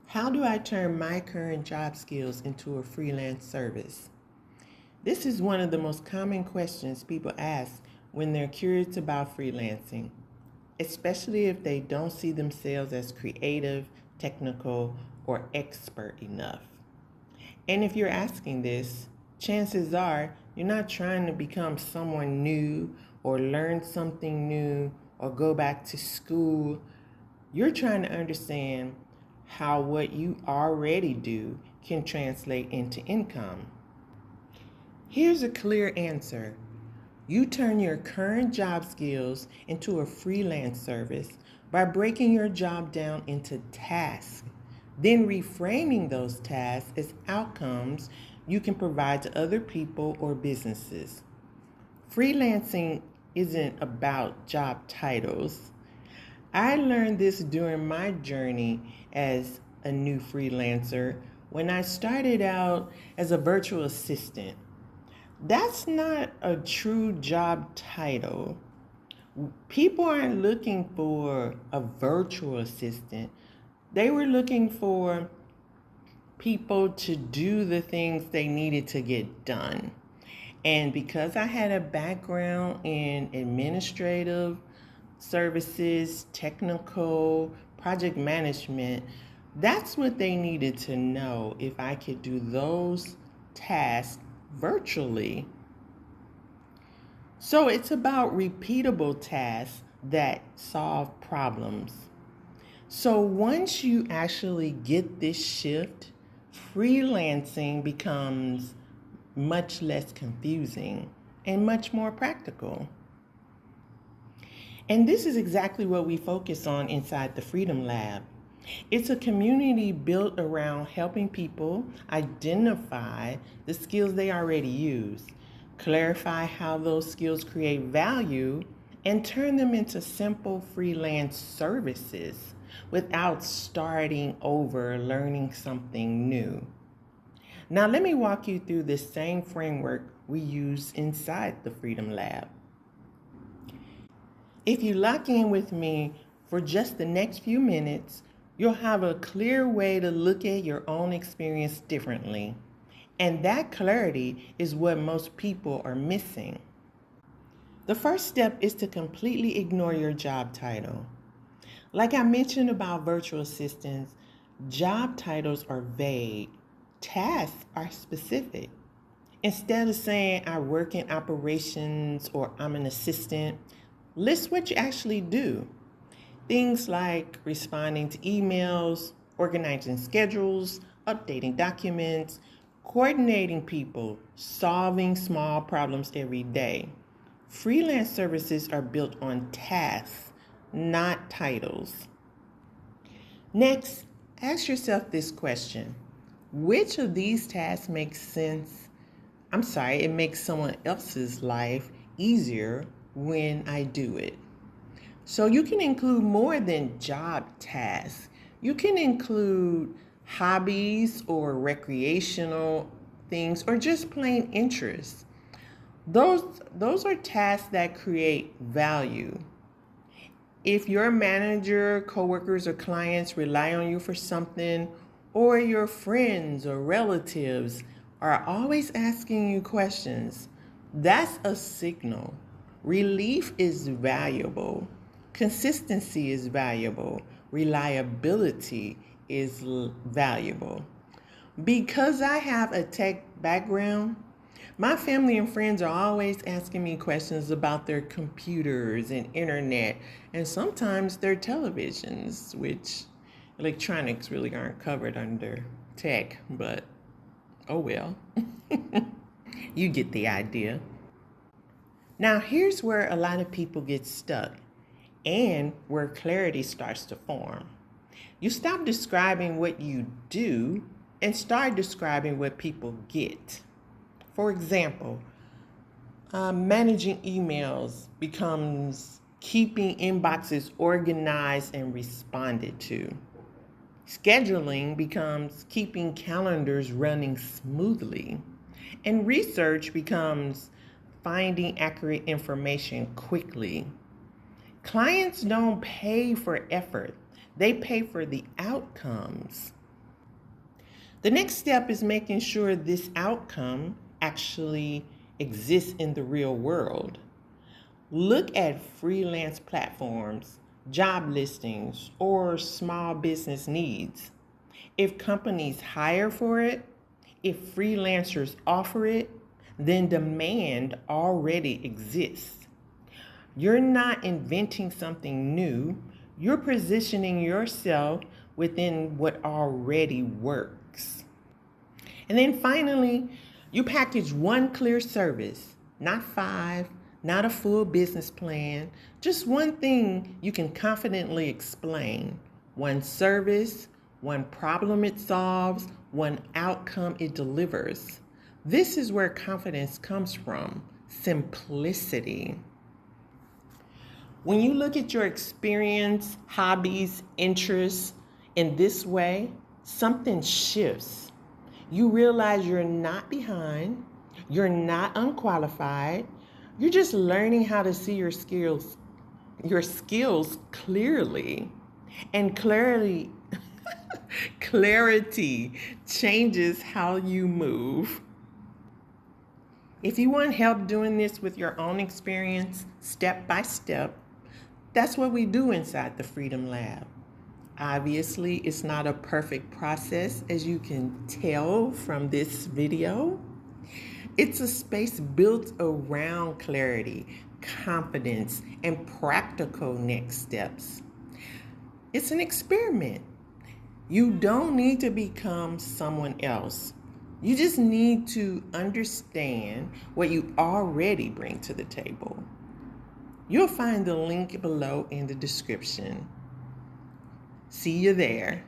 How do I turn my current job skills into a freelance service? This is one of the most common questions people ask when they're curious about freelancing, especially if they don't see themselves as creative, technical, or expert enough. And if you're asking this, chances are you're not trying to become someone new or learn something new or go back to school. You're trying to understand how what you already do can translate into income. Here's a clear answer. You turn your current job skills into a freelance service by breaking your job down into tasks, then reframing those tasks as outcomes you can provide to other people or businesses. Freelancing isn't about job titles. I learned this during my journey as a new freelancer when I started out as a virtual assistant. That's not a true job title. People aren't looking for a virtual assistant. They were looking for people to do the things they needed to get done. And because I had a background in administrative services, technical, project management, that's what they needed to know if I could do those tasks virtually. So it's about repeatable tasks that solve problems. So once you actually get this shift, freelancing becomes much less confusing and much more practical. And this is exactly what we focus on inside the Freedom Lab. It's a community built around helping people identify the skills they already use, clarify how those skills create value, and turn them into simple freelance services without starting over learning something new. Now, let me walk you through the same framework we use inside the Freedom Lab. If you lock in with me for just the next few minutes, you'll have a clear way to look at your own experience differently. And that clarity is what most people are missing. The first step is to completely ignore your job title. Like I mentioned about virtual assistants, job titles are vague, tasks are specific. Instead of saying I work in operations or I'm an assistant, list what you actually do. Things like responding to emails, organizing schedules, updating documents, coordinating people, solving small problems every day. Freelance services are built on tasks, not titles. Next, ask yourself this question. Which of these tasks makes sense? It makes someone else's life easier when I do it. So you can include more than job tasks. You can include hobbies or recreational things or just plain interests. Those are tasks that create value. If your manager, coworkers, or clients rely on you for something, or your friends or relatives are always asking you questions, that's a signal. Relief is valuable. Consistency is valuable. Reliability is valuable. Because I have a tech background, my family and friends are always asking me questions about their computers and internet, and sometimes their televisions, which electronics really aren't covered under tech, but oh well. You get the idea. Now, here's where a lot of people get stuck and where clarity starts to form. You stop describing what you do and start describing what people get. For example, managing emails becomes keeping inboxes organized and responded to. Scheduling becomes keeping calendars running smoothly. And research becomes finding accurate information quickly. Clients don't pay for effort, they pay for the outcomes. The next step is making sure this outcome actually exists in the real world. Look at freelance platforms, job listings, or small business needs. If companies hire for it, if freelancers offer it, then demand already exists. You're not inventing something new, you're positioning yourself within what already works. And then finally, you package one clear service, not five, not a full business plan, just one thing you can confidently explain. One service, one problem it solves, one outcome it delivers. This is where confidence comes from, simplicity. When you look at your experience, hobbies, interests in this way, something shifts. You realize you're not behind, you're not unqualified, you're just learning how to see your skills clearly. And clarity changes how you move. If you want help doing this with your own experience, step by step, that's what we do inside the Freedom Lab. Obviously, it's not a perfect process, as you can tell from this video. It's a space built around clarity, confidence, and practical next steps. It's an experiment. You don't need to become someone else. You just need to understand what you already bring to the table. You'll find the link below in the description. See you there.